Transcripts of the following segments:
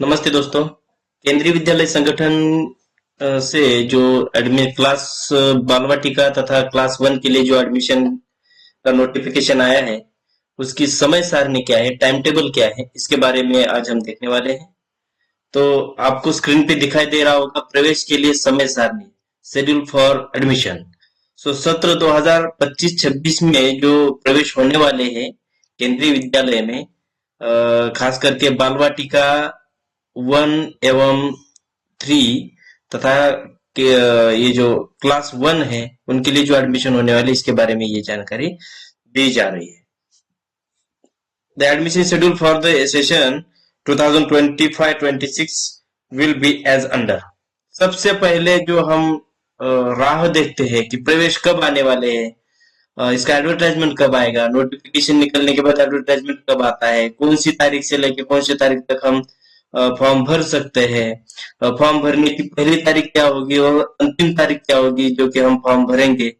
नमस्ते दोस्तों। केंद्रीय विद्यालय संगठन से जो एडमिट क्लास बाल वाटिका तथा क्लास वन के लिए जो एडमिशन का नोटिफिकेशन आया है, उसकी समय सारणी क्या है, टाइम टेबल क्या है, इसके बारे में आज हम देखने वाले हैं। तो आपको स्क्रीन पे दिखाई दे रहा होगा प्रवेश के लिए समय सारणी, शेड्यूल फॉर एडमिशन। सत्र 2025-26 में जो प्रवेश होने वाले हैं केंद्रीय विद्यालय में, खास करके बाल वाटिका वन एवं थ्री तथा ये जो क्लास वन है उनके लिए जो एडमिशन होने वाले इसके बारे में ये जानकारी दी जा रही है। The admission schedule for the session 2025-26 will be as under. सबसे पहले जो हम राह देखते हैं कि प्रवेश कब आने वाले हैं, इसका एडवर्टाइजमेंट कब आएगा, नोटिफिकेशन निकलने के बाद एडवर्टाइजमेंट कब आता है, कौन सी तारीख से लेकर कौन सी तारीख तक हम फॉर्म भर सकते हैं, फॉर्म भरने की पहली तारीख क्या होगी और अंतिम तारीख क्या होगी जो कि हम फॉर्म भरेंगे।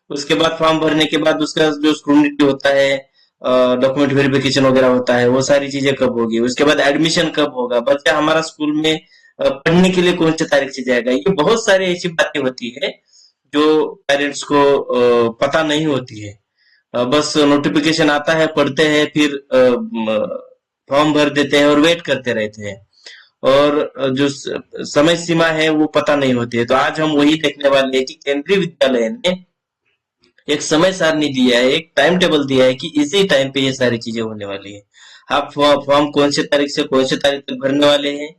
उसके बाद फॉर्म भरने के बाद उसका जो स्क्रूटनी होता है, डॉक्यूमेंट वेरिफिकेशन वगैरह होता है, वो सारी चीजें कब होगी। उसके बाद एडमिशन कब होगा, बच्चा हमारा स्कूल में पढ़ने के लिए कौन सी तारीख से जाएगा। ये बहुत सारी ऐसी बातें होती है जो पेरेंट्स को पता नहीं होती है। बस नोटिफिकेशन आता है, पढ़ते हैं, फिर फॉर्म भर देते हैं और वेट करते रहते हैं, और जो समय सीमा है वो पता नहीं होती है। तो आज हम वही देखने वाले हैं कि केंद्रीय विद्यालय ने एक समय सारणी दिया है, एक टाइम टेबल दिया है कि इसी टाइम पे ये सारी चीजें होने वाली है। आप फॉर्म कौन से तारीख से कौन से तारीख तक भरने वाले हैं,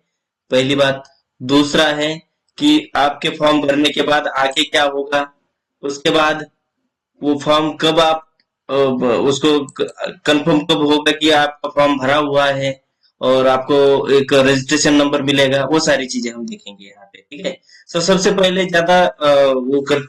पहली बात। दूसरा है कि आपके फॉर्म भरने के बाद आगे क्या होगा। उसके बाद वो फॉर्म कब आप उसको कंफर्म कब होगा कि आपका फॉर्म भरा हुआ है और आपको एक रजिस्ट्रेशन नंबर मिलेगा, वो सारी चीजें हम देखेंगे यहाँ पे। ठीक है। सबसे पहले ज्यादा वो कर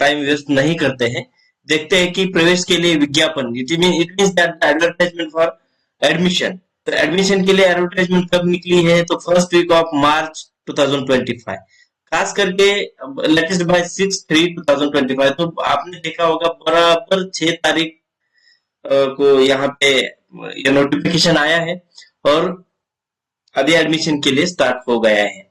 टाइम वेस्ट नहीं करते हैं, देखते हैं कि प्रवेश के लिए विज्ञापन, it means that advertisement for admission. तो एडमिशन के लिए एडवर्टाइजमेंट कब निकली है, तो फर्स्ट वीक ऑफ मार्च 2025, खास करके लेटेस्ट बाय 6/3/2025। तो आपने देखा होगा बराबर 6 तारीख को यहाँ पे ये नोटिफिकेशन आया है और अभी एडमिशन के लिए स्टार्ट हो गया है।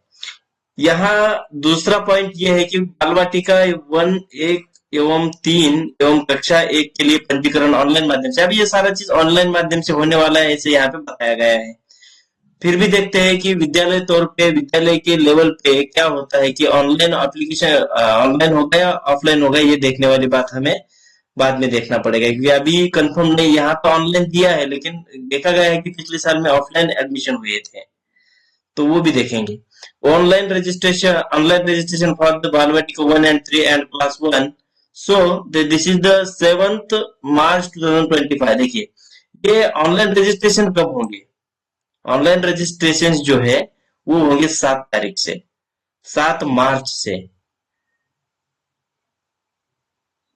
यहाँ दूसरा पॉइंट ये है कि बाल वाटिका वन, एक एवं तीन एवं कक्षा एक के लिए पंजीकरण ऑनलाइन माध्यम से, अब ये सारा चीज ऑनलाइन माध्यम से होने वाला है, ऐसे यहाँ पे बताया गया है। फिर भी देखते हैं कि विद्यालय तौर पे, विद्यालय के लेवल पे क्या होता है कि ऑनलाइन एप्लीकेशन ऑनलाइन होगा या ऑफलाइन होगा, ये देखने वाली बात हमें बाद में देखना पड़ेगा, क्योंकि अभी कंफर्म नहीं। यहाँ तो ऑनलाइन दिया है, लेकिन देखा गया है कि पिछले साल में ऑफलाइन एडमिशन हुए थे, तो वो भी देखेंगे। Online registration for the Balvatika 1 and 3 and class one. So this is the 7 March 2025। देखिए, ये ऑनलाइन रजिस्ट्रेशन कब होंगे। ऑनलाइन रजिस्ट्रेशन जो है वो होंगे 7 तारीख से, 7 मार्च से।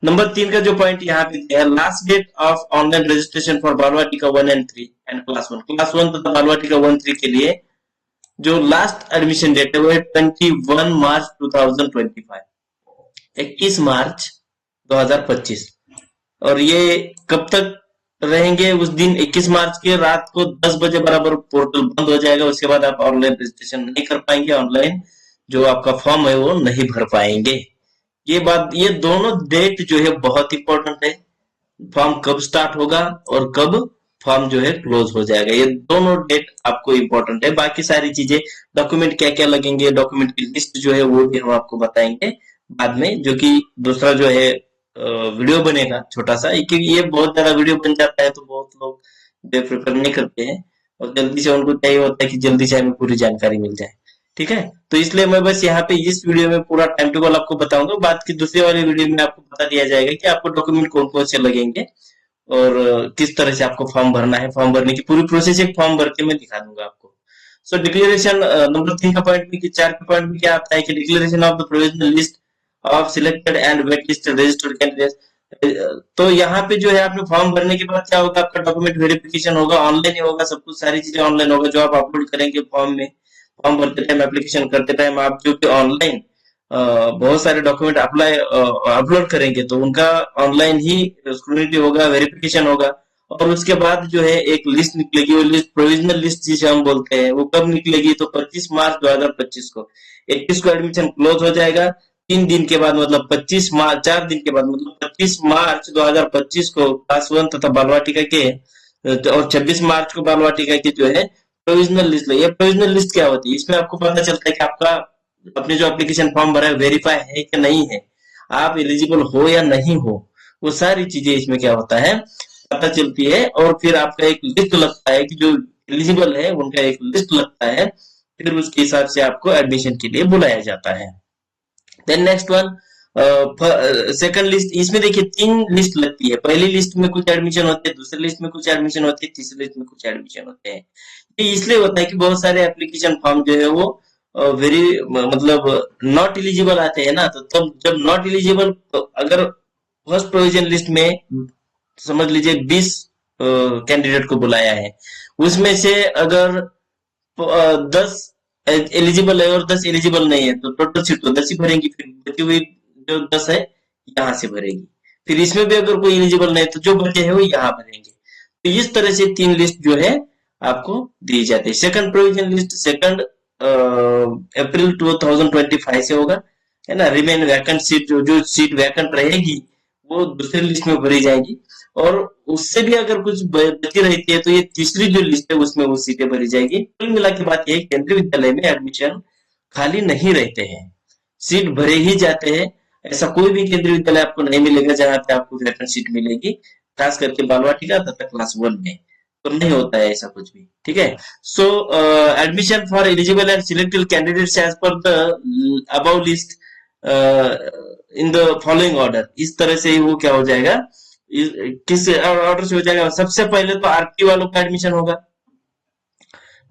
नंबर 3 का जो पॉइंट यहाँ पे दिया है, last date of online registration for Balvatika 1 and 3 and class one तथा बालवाटिका 1-3 के लिए जो लास्ट एडमिशन डेट है वो है 21 मार्च 2025, 21 मार्च 2025 और ये कब तक रहेंगे। उस दिन 21 मार्च के रात को 10 बजे बराबर पोर्टल बंद हो जाएगा। उसके बाद आप ऑनलाइन रजिस्ट्रेशन नहीं कर पाएंगे, ऑनलाइन जो आपका फॉर्म है वो नहीं भर पाएंगे। ये बात, ये दोनों डेट जो है बहुत इंपॉर्टेंट है। फॉर्म कब स्टार्ट होगा और कब फॉर्म जो है क्लोज हो जाएगा, ये दोनों डेट आपको इंपॉर्टेंट है। बाकी सारी चीजें, डॉक्यूमेंट क्या क्या लगेंगे, डॉक्यूमेंट की लिस्ट जो है वो भी हम आपको बताएंगे बाद में, जो कि दूसरा जो है वीडियो बनेगा छोटा सा, क्योंकि ये बहुत ज्यादा वीडियो बन जाता है तो बहुत लोग प्रेफर नहीं करते हैं और जल्दी से उनको चाहिए होता है कि जल्दी से हमें पूरी जानकारी मिल जाए। ठीक है, तो इसलिए मैं बस यहाँ पे इस वीडियो में पूरा टाइम टेबल आपको बताऊंगा। बाद की दूसरे वाले वीडियो में आपको बता दिया जाएगा कि आपको डॉक्यूमेंट कौन कौन से लगेंगे और किस तरह से आपको फॉर्म भरना है। फॉर्म भरने की पूरी प्रोसेस एक फॉर्म भर के मैं दिखा दूंगा आपको। डिक्लेरेशन नंबर 3 का पॉइंट में, 4 के पॉइंट में क्या आता है कि declaration of the provisional list of selected and wait list registered candidate. तो यहाँ पे जो है आपने फॉर्म भरने के बाद क्या होगा, आपका डॉक्यूमेंट वेरिफिकेशन होगा, ऑनलाइन ही होगा, सब कुछ सारी चीजें ऑनलाइन होगा जो आप अपलोड करेंगे फॉर्म में। फॉर्म भरते टाइम, एप्लीकेशन करते टाइम आप जो कि ऑनलाइन बहुत सारे डॉक्यूमेंट अपलोड करेंगे तो उनका ऑनलाइन ही स्क्रूटिनी होगा, वेरिफिकेशन होगा। और उसके बाद जो है एक लिस्ट निकलेगी, वो लिस्ट प्रोविजनल लिस्ट जिसे हम बोलते हैं, वो कब निकलेगी? तो 25 मार्च 2025 को। 21 को एडमिशन क्लोज हो जाएगा। 3 दिन के बाद मतलब 25 मार्च, 4 दिन के बाद मतलब 25 मार्च 2025 को क्लास 1 तथा बाल वाटिका के और 26 मार्च को बाल वाटिका की जो है प्रोविजनल लिस्ट लगी। ये प्रोविजनल लिस्ट क्या होती है? इसमें आपको पता चलता है कि आपका अपने जो एप्लीकेशन फॉर्म भरा है वेरीफाई है कि नहीं है, आप एलिजिबल हो या नहीं हो, वो सारी चीजें इसमें क्या होता है पता चलती है। और फिर आपका एक लिस्ट लगता है कि जो एलिजिबल है उनका एक लिस्ट लगता है, फिर उसके हिसाब से आपको एडमिशन के लिए बुलाया जाता है। Then next one, second list. इसमें देखिए 3 लिस्ट लगती है। पहली लिस्ट में कुछ एडमिशन होते हैं, दूसरी लिस्ट में कुछ एडमिशन होते हैं, तीसरी लिस्ट में कुछ एडमिशन होते हैं। ये इसलिए होता है कि बहुत सारे एप्लीकेशन फॉर्म जो है वो वेरी मतलब नॉट एलिजिबल आते हैं ना, तो तब जब नॉट एलिजिबल, अगर फर्स्ट प्रोविजन लिस्ट में समझ लीजिए 20 कैंडिडेट को बुलाया है, उसमें से अगर 10 एलिजिबल है और 10 एलिजिबल नहीं है, तो टोटल सीट तो 10 ही भरेंगी, फिर बची हुई जो 10 है यहाँ से भरेगी। फिर इसमें भी अगर कोई एलिजिबल नहीं है तो जो बचे हैं वो यहाँ भरेंगे। तो इस तरह से 3 लिस्ट जो है आपको दी जाती है। सेकंड प्रोविजन लिस्ट सेकंड अप्रैल 2025 से होगा, है ना। रिमेन वैकेंट सीट, जो सीट वैकेंट रहेगी वो दूसरी लिस्ट में भरी जाएगी, और उससे भी अगर कुछ बची रहती है तो ये तीसरी जो लिस्ट है उसमें वो सीटें भरी जाएगी। कुल मिला के बात यह है, केंद्रीय विद्यालय में एडमिशन खाली नहीं रहते हैं, सीट भरे ही जाते हैं। ऐसा कोई भी केंद्रीय विद्यालय आपको नहीं मिलेगा जहां पे आपको वैकेंट सीट मिलेगी, खास करके बाल वाटिका तथा क्लास 1 में तो नहीं होता है ऐसा कुछ भी, ठीक है। So admission for eligible and selected candidates as per the above list in the following order. इस तरह से ही वो क्या हो जाएगा, किस ऑर्डर से हो जाएगा? सबसे पहले तो आरटी वालों का एडमिशन होगा।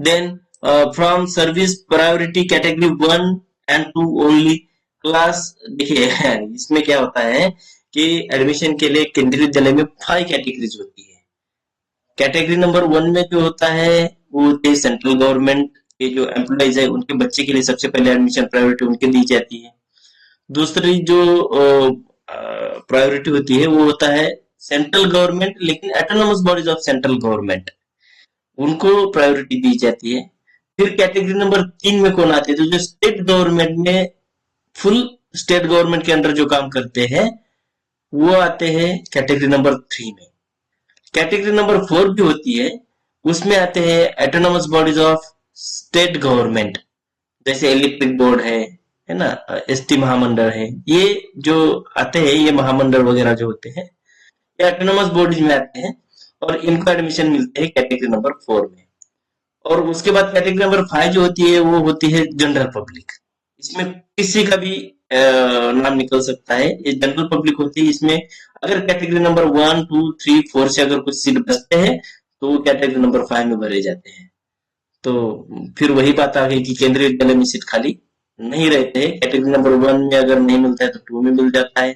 Then from service priority category 1 and 2 only class. देखिए इसमें क्या होता है कि एडमिशन के लिए केंद्रीय विद्यालय में 5 कैटेगरीज होती है। कैटेगरी नंबर 1 में जो होता है वो सेंट्रल गवर्नमेंट के जो एम्प्लॉइज है उनके बच्चे के लिए सबसे पहले एडमिशन प्रायोरिटी उनके दी जाती है। दूसरी जो प्रायोरिटी होती है वो होता है सेंट्रल गवर्नमेंट, लेकिन autonomous bodies of central government, उनको प्रायोरिटी दी जाती है। फिर कैटेगरी नंबर 3 में कौन आते हैं? तो जो स्टेट गवर्नमेंट में फुल स्टेट गवर्नमेंट के अंडर जो काम करते हैं वो आते हैं कैटेगरी नंबर 3 में। कैटेगरी नंबर 4 भी होती है, उसमें आते हैं autonomous bodies of state government, जैसे इलेक्ट्रिक बोर्ड है ना, एसटी महामंडल है, ये जो आते हैं ये महामंडल वगैरह जो होते हैं ये ऑटोनोमस बॉडीज में आते हैं, और इनको एडमिशन मिलते हैं कैटेगरी नंबर 4 में। और उसके बाद कैटेगरी नंबर 5 जो होती है वो होती है जनरल पब्लिक। इसमें किसी का भी नाम निकल सकता है, ये जनरल पब्लिक होती है। इसमें अगर कैटेगरी नंबर 1, 2, 3, 4 से अगर कुछ सीट बचते हैं तो वो कैटेगरी नंबर 5 में भरे जाते हैं। तो फिर वही बात आ गई कि केंद्रीय विद्यालय में सीट खाली नहीं रहते हैं। कैटेगरी नंबर 1 में अगर नहीं मिलता है तो 2 में मिल जाता है,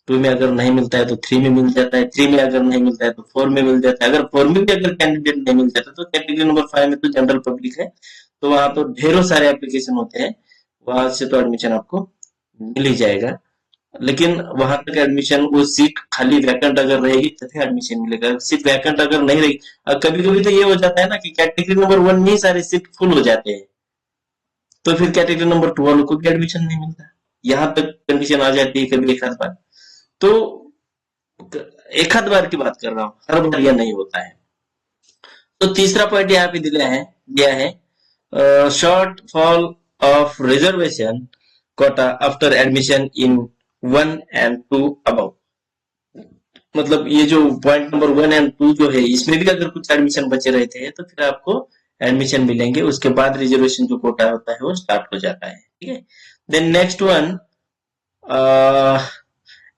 2 में अगर नहीं मिलता है तो 3 में मिल जाता है, 3 में अगर नहीं मिलता है तो 4 में मिल जाता है। अगर 4 में भी अगर कैंडिडेट नहीं मिल जाता तो कैटेगरी नंबर 5 में तो जनरल पब्लिक है, तो वहां तो ढेरों सारे एप्लीकेशन होते हैं, वहां से तो एडमिशन आपको मिल ही जाएगा। लेकिन वहां तक एडमिशन, वो सीट खाली वैकेंट अगर रहेगी तभी एडमिशन मिलेगा। सीट वैकेंट अगर नहीं रहेगी, कभी कभी तो ये हो जाता है ना कि कैटेगरी नंबर 1 में ही सारे सीट फुल हो जाते हैं, तो फिर कैटेगरी नंबर 2 वालों को भी एडमिशन नहीं मिलता। यहाँ तक कंडीशन आ जाती है कभी एक आध बार। तो एक आध बार की बात कर रहा हूँ, हर बार यह नहीं होता है। तो तीसरा पॉइंट यहाँ पे दिया है short fall of reservation quota after admission in 1 and 2 above. मतलब ये जो पॉइंट नंबर 1 and 2 जो है, इसमें भी अगर कुछ एडमिशन बचे रहते हैं तो फिर आपको एडमिशन मिलेंगे, उसके बाद रिजर्वेशन जो कोटा होता है वो स्टार्ट हो जाता है, ठीक है। Then next one,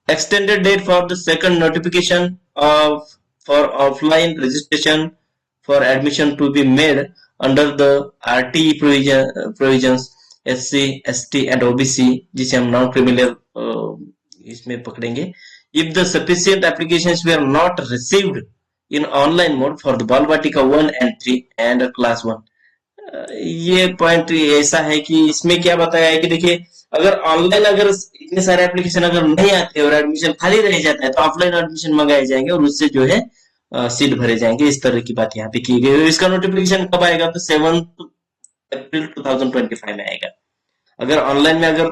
extended date for the second notification of for offline registration for admission to be made under the RTE provisions SC, ST and OBC, जिसे हम नॉन क्रिमिनल इसमें पकड़ेंगे। If the sufficient applications were not received in online mode for the बाल वाटिका 1 and 3 and class 1। ये point ऐसा है कि इसमें क्या बताया है कि देखिए, अगर ऑनलाइन अगर इतने सारे एप्लीकेशन अगर नहीं आते और एडमिशन खाली रह जाता है तो ऑफलाइन एडमिशन मंगाए जाएंगे, और उससे जो है सीट भरे जाएंगे, इस तरह की बात यहाँ पे की गई है। इसका नोटिफिकेशन कब आएगा? तो 7 अप्रैल 2025 में आएगा। अगर ऑनलाइन में अगर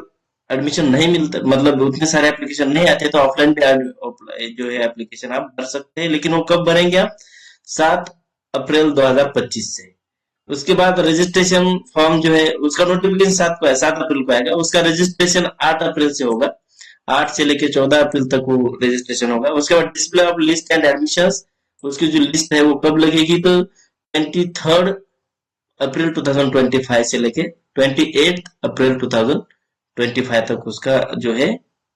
एडमिशन नहीं मिलता, मतलब उतने सारे एप्लीकेशन नहीं आते, तो ऑफलाइन भी जो है एप्लीकेशन आप भर सकते हैं। लेकिन वो कब भरेंगे आप? 7 अप्रैल 2025 से। उसके बाद रजिस्ट्रेशन फॉर्म जो है उसका नोटिफिकेशन 7 अप्रैल को आएगा। उसका रजिस्ट्रेशन 8 अप्रैल से होगा। 8 से लेकर 14 अप्रैल तक वो रजिस्ट्रेशन होगा। उसके बाद display of list and admission, उसकी जो लिस्ट है वो कब लगेगी? तो 23 अप्रैल 2025 से लेके 28 अप्रैल 2025 तक उसका जो है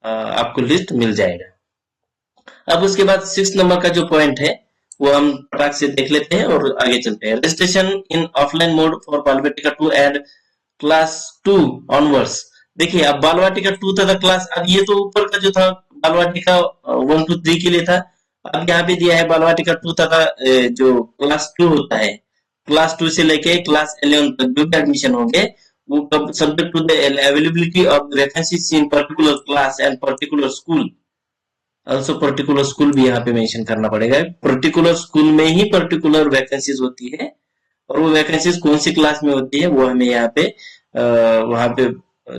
आपको लिस्ट मिल जाएगा। अब उसके बाद 6 नंबर का जो पॉइंट है वो हम फटाक से देख लेते हैं और आगे चलते हैं। Registration in offline mode for बाल वाटिका 2 एंड क्लास 2 ऑनवर्ड्स। देखिए, अब बाल वाटिका 2 तथा क्लास, अब ये तो ऊपर का जो था बाल वाटिका 1 2 3 के लिए था। अब यहाँ पे दिया है बाल वाटिका 2 तथा जो क्लास 2 होता है, क्लास 2 से लेके क्लास 11 तक जो भी एडमिशन होंगे वो कब, subject to the availability of vacancies in particular class and particular school. Also particular school भी यहाँ पे मेंशन करना पड़ेगा। पर्टिकुलर स्कूल में ही पर्टिकुलर वैकेंसीज होती है, और वो वैकेंसीज कौन सी क्लास में होती है वो हमें यहाँ पे वहां पे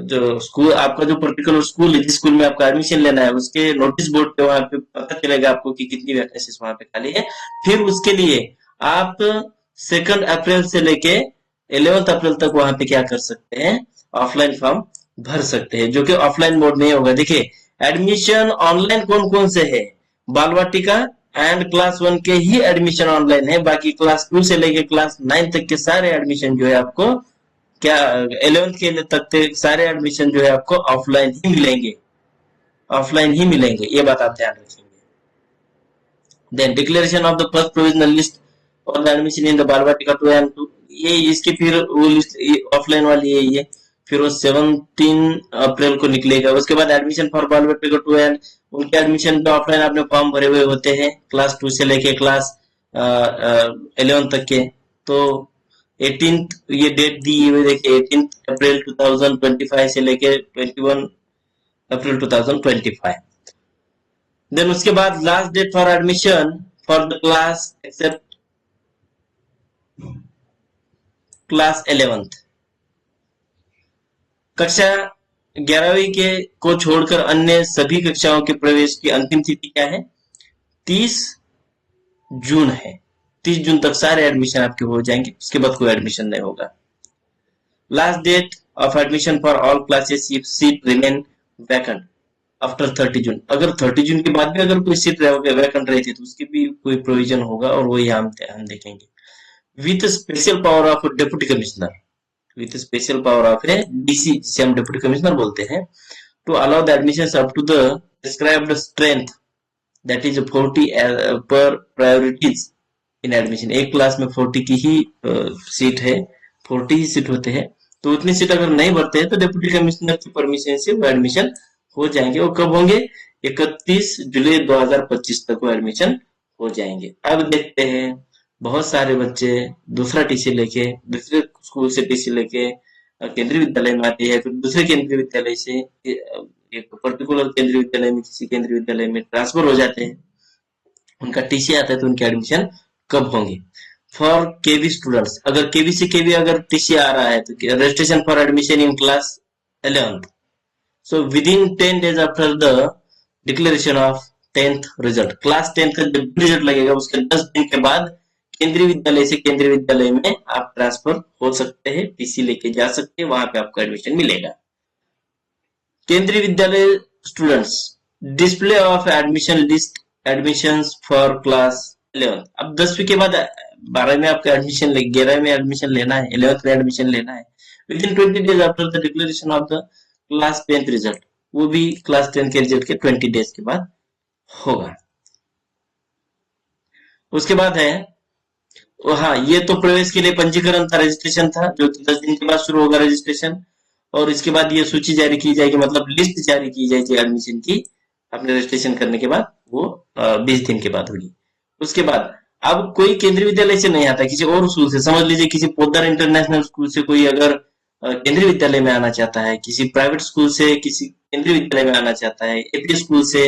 जो स्कूल, आपका जो पर्टिकुलर स्कूल है, जिस स्कूल में आपका एडमिशन लेना है, उसके नोटिस बोर्ड पे वहां पे पता चलेगा आपको कि कितनी वैकेंसीज वहां पे खाली है। फिर उसके लिए आप 2 अप्रैल से लेके 11 अप्रैल तक वहां पे क्या कर सकते हैं? ऑफलाइन फॉर्म भर सकते हैं, जो कि ऑफलाइन मोड में होगा। देखिए, एडमिशन ऑनलाइन कौन कौन से है? बाल वाटिका एंड क्लास 1 के ही एडमिशन ऑनलाइन है। बाकी क्लास 2 से लेके क्लास 9 तक के सारे एडमिशन जो है आपको क्या 11th के तक के सारे एडमिशन जो है आपको ऑफलाइन ही मिलेंगे, ऑफलाइन ही मिलेंगे, ये बात आप ध्यान रखेंगे। Then declaration of the first provisional list और the admission in the Bal Vatika 2 and 2, ये इसकी फिर वो लिस्ट ऑफलाइन वाली है ये। फिर वो 17 अप्रैल को निकलेगा। उसके बाद एडमिशन फॉर बाल वाटिका 2 एंड, उनके एडमिशन पे ऑफलाइन आपने फॉर्म भरे हुए होते हैं क्लास 2 से लेके क्लास 11 तक के। तो 18 ये डेट दी हुई देखिए, 18 अप्रैल 2025 से लेके 21 अप्रैल 2025। देन उसके बाद last date for admission for the class except class 11th, कक्षा 11वीं के को छोड़कर अन्य सभी कक्षाओं के प्रवेश की अंतिम तिथि क्या है? 30 जून है। 30 जून तक सारे एडमिशन आपके हो जाएंगे, उसके बाद कोई एडमिशन नहीं होगा। Last date of admission for all classes if seat remain vacant after 30 June. अगर 30 जून के बाद भी अगर कोई सीट वैकेंट रही थी तो उसकी भी कोई प्रोविजन होगा, और वही हम देखेंगे। With special power of deputy commissioner, with special power of a DC, जिसे हम डेप्यूटी कमिश्नर बोलते हैं, to allow the admission up to the prescribed strength that is 40 per priorities in admission. एक क्लास में 40 की ही सीट है, 40 ही seat होते हैं। तो उतनी सीट अगर नहीं भरते हैं तो डेप्यूटी कमिश्नर की परमिशन से वो एडमिशन हो जाएंगे। वो कब होंगे? 31 जुलाई 2025 तक वो एडमिशन हो जाएंगे। अब देखते हैं, बहुत सारे बच्चे दूसरा टीसी लेके, दूसरे स्कूल से टीसी लेके केंद्रीय विद्यालय में आते हैं, फिर दूसरे केंद्रीय विद्यालय से एक पर्टिकुलर केंद्रीय विद्यालय में किसी केंद्रीय विद्यालय में ट्रांसफर हो जाते हैं, उनका टीसी आता है, तो उनके एडमिशन कब होंगे? फॉर केवी स्टूडेंट्स, अगर केवी से केवी अगर टीसी आ रहा है तो registration for admission in class 11th, so with in 10 days after the declaration of 10th result, class 10 का जब रिजल्ट लगेगा उसके 10 दिन के बाद केंद्रीय विद्यालय से केंद्रीय विद्यालय में आप ट्रांसफर हो सकते हैं, टीसी लेके जा सकते हैं, वहां पे आपको एडमिशन मिलेगा। केंद्रीय विद्यालय students, display of admission list admissions for class 11th। अब 10वीं के बाद 12 में आपका एडमिशन, 11 में एडमिशन लेना है, 11th में एडमिशन लेना है, with in 20 days after the declaration of the class 10th result, वो भी क्लास 10 के रिजल्ट के 20 days के बाद होगा। उसके बाद है, हाँ, ये तो प्रवेश के लिए पंजीकरण था, रजिस्ट्रेशन था, जो 10 दिन के बाद शुरू होगा रजिस्ट्रेशन। और इसके बाद ये सूची जारी की जाएगी, मतलब लिस्ट जारी की जाएगी एडमिशन की, अपने रजिस्ट्रेशन करने के बाद वो 20 दिन के बाद होगी। उसके बाद अब कोई केंद्रीय विद्यालय से नहीं आता, किसी और स्कूल से, समझ लीजिए किसी पोद्दार इंटरनेशनल स्कूल से कोई अगर केंद्रीय विद्यालय में आना चाहता है, किसी प्राइवेट स्कूल से किसी केंद्रीय विद्यालय में आना चाहता है, एपी स्कूल से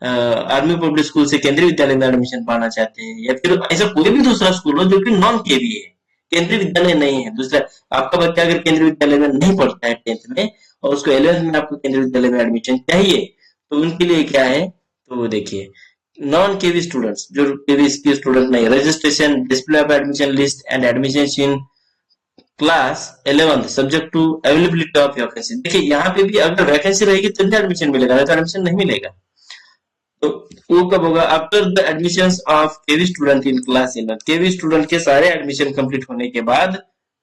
आर्मी पब्लिक स्कूल से केंद्रीय विद्यालय में एडमिशन पाना चाहते हैं, या फिर ऐसा कोई भी दूसरा स्कूल हो जो कि नॉन केवी है, केंद्रीय विद्यालय नहीं है, दूसरा आपका बच्चा अगर केंद्रीय विद्यालय में नहीं पढ़ता है 10th में और उसको 11th में आपको केंद्रीय विद्यालय में एडमिशन चाहिए, तो उनके लिए क्या है, तो वो देखिए, नॉन केवी स्टूडेंट्स, जो केवी के स्टूडेंट नहीं, registration, display of admission list and admission in class 11th subject to availability of vacancy. देखिए यहाँ पे भी अगर वैकेंसी रहेगी तभी एडमिशन मिलेगा, नहीं तो एडमिशन नहीं मिलेगा। तो वो कब होगा, after the admission of KV student in class 11, KV student के सारे एडमिशन कंप्लीट होने के बाद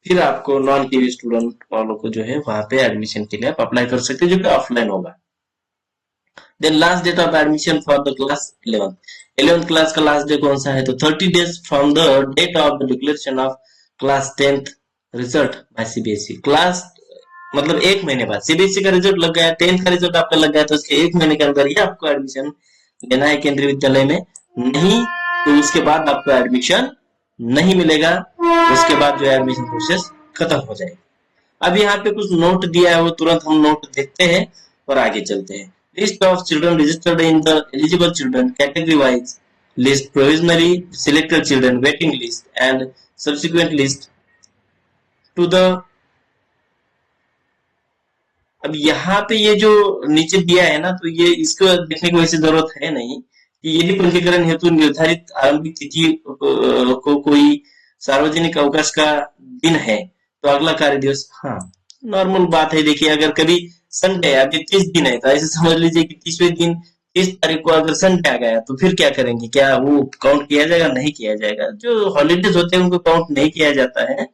फिर आपको नॉन केवी स्टूडेंट वालों को जो है वहां पे एडमिशन के लिए आप अप्लाई कर सकते हैं, जो कि ऑफलाइन होगा। Then last date of admission for the class 11th class का लास्ट डे कौन सा है, तो 30 days from the date of the declaration of class 10th result by CBSE. Class मतलब एक महीने बाद सीबीएसई का रिजल्ट लग गया, 10th का रिजल्ट आपका लग गया, तो उसके एक महीने के अंदर ही आपको एडमिशन लेना है केंद्रीय विद्यालय में, नहीं तो उसके बाद आपको एडमिशन नहीं मिलेगा, उसके बाद जो है एडमिशन प्रोसेस खत्म हो जाएगा। अब यहाँ पे कुछ नोट दिया है, वो तुरंत हम नोट देखते हैं और आगे चलते हैं। List of children registered in the eligible children category wise list, provisionally selected children waiting list and subsequent list to the. अब यहाँ पे ये जो नीचे दिया है ना, तो ये इसको देखने की वैसे जरूरत है नहीं कि यदि पंजीकरण हेतु निर्धारित आरंभिक तिथि को कोई सार्वजनिक अवकाश का दिन है तो अगला कार्य दिवस, हाँ नॉर्मल बात है। देखिए अगर कभी संडे है, अभी 30 दिन है, तो ऐसे समझ लीजिए कि 30वें दिन 30 तारीख को अगर संडे आ गया तो फिर क्या करेंगे, क्या वो काउंट किया जाएगा, नहीं किया जाएगा। जो हॉलीडेज होते हैं उनको काउंट नहीं किया जाता है।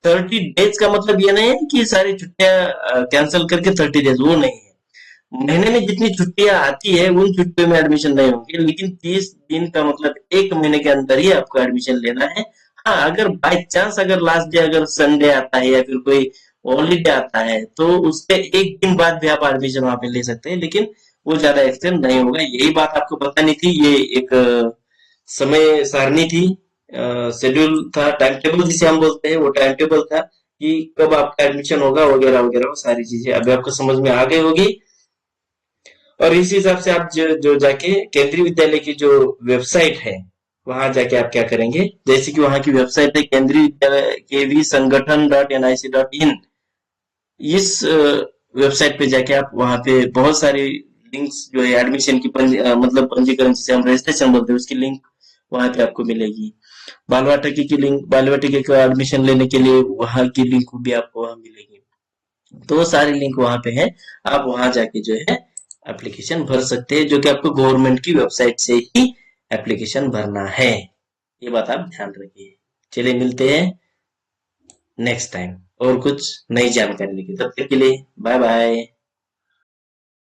30 डेज का मतलब ये नहीं है कि सारी छुट्टियां कैंसिल करके 30 डेज, वो नहीं है। महीने में जितनी छुट्टियां आती है उन छुट्टियों में एडमिशन नहीं होंगे, लेकिन 30 दिन का मतलब एक महीने के अंदर ही आपको एडमिशन लेना है। हाँ अगर बाय चांस अगर लास्ट डे अगर संडे आता है या फिर कोई हॉलीडे आता है तो उसके एक दिन बाद भी आप एडमिशन वहां पे ले सकते हैं, लेकिन वो ज्यादा एक्सटेंड नहीं होगा। यही बात आपको बतानी थी, ये एक समय सारणी थी, शेड्यूल था, टाइम टेबल जिसे हम बोलते हैं, वो टाइम टेबल था कि कब आपका एडमिशन होगा वगैरह वगैरह, वो सारी चीजें अभी आपको समझ में आ गई होगी। और इस हिसाब से आप जो जाके केंद्रीय विद्यालय की जो वेबसाइट है वहां जाके आप क्या करेंगे, जैसे कि वहां की वेबसाइट है केंद्रीय विद्यालय केवी संगठन .nic.in। इस वेबसाइट पे जाके आप वहां पे बहुत सारी लिंक्स जो है एडमिशन की मतलब पंजीकरण जिसे हम रजिस्ट्रेशन बोलते हैं उसकी लिंक वहां पे आपको मिलेगी। बाल वाटिका की लिंक, बाल वाटिका का एडमिशन लेने के लिए वहां की लिंक भी आपको वहां मिलेगी। तो वो सारी लिंक वहां पे है, आप वहां जाके जो है एप्लीकेशन भर सकते हैं, जो कि आपको गवर्नमेंट की वेबसाइट से ही एप्लीकेशन भरना है। ये बात आप ध्यान रखिए। चलिए मिलते हैं नेक्स्ट टाइम और कुछ नई जानकारी लेके, तब तक के लिए बाय बाय।